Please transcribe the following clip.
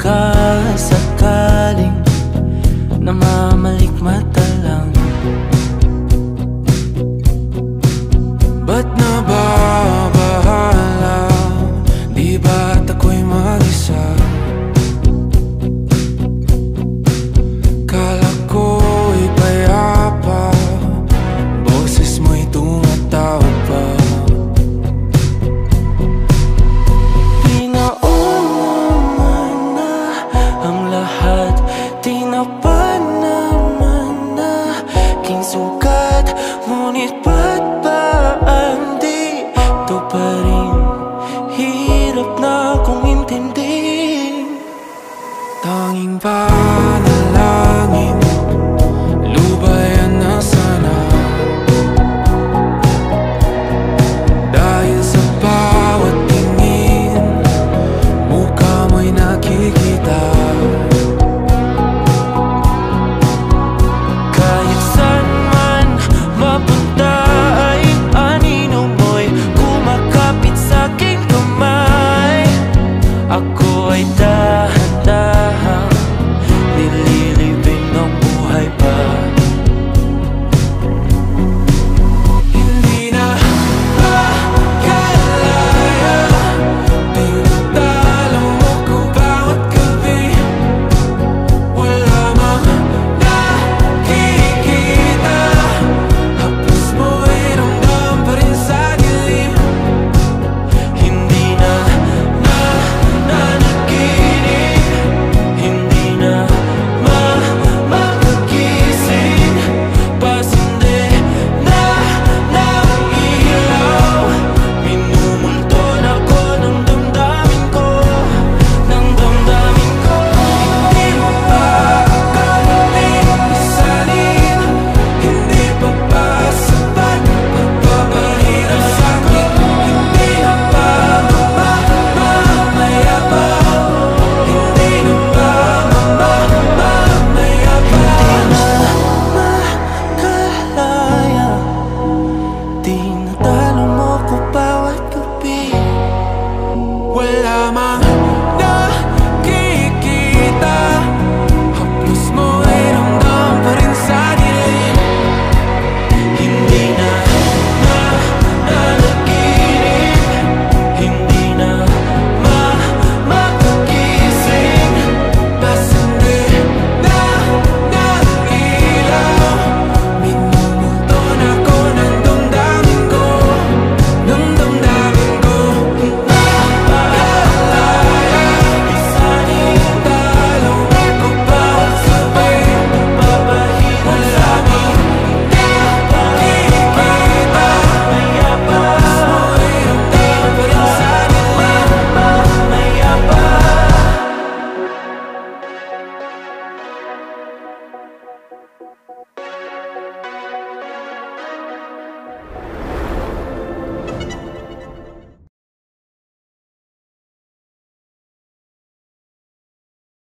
sakasakaling namamalikmata lang. Ba't nababahala? Di ba't ako'y mag-isa? Kala ko'y payapa, boses mo'y tumatawag pa. Pinauna na ang lahat, tinapan naman na aking sugat. Ngunit ba't ba ang dito pa rin? Hirap na kong intindihin. Tanging panalangin, lubayan na sana. Dahil sa bawat tingin, mukha mo'y nakikita. Kahit saan man mapunta ay anino mo'y kumakapit sa'king kamay. Ako ay dahan-dahang nililibing ng buhay pa. Hindi na makalaya, tinatalo mo ko bawat gabi. Wala mang nakikita, haplos mo'y ramdam pa rin sa dilim. Hindi na nanaginip, hindi na makagising. Pasindi na ng ilaw, minumulton ako ng damdamin ko, ng damdamin ko. Hindi mo pa akalaing isalin, hindi pa ba sapat pagpapahirap sa'kin? Hindi na ba mamamayabang? Hindi na ba mamamayabang? Makalaya, tinatalo mo ko bawat gabi. Wala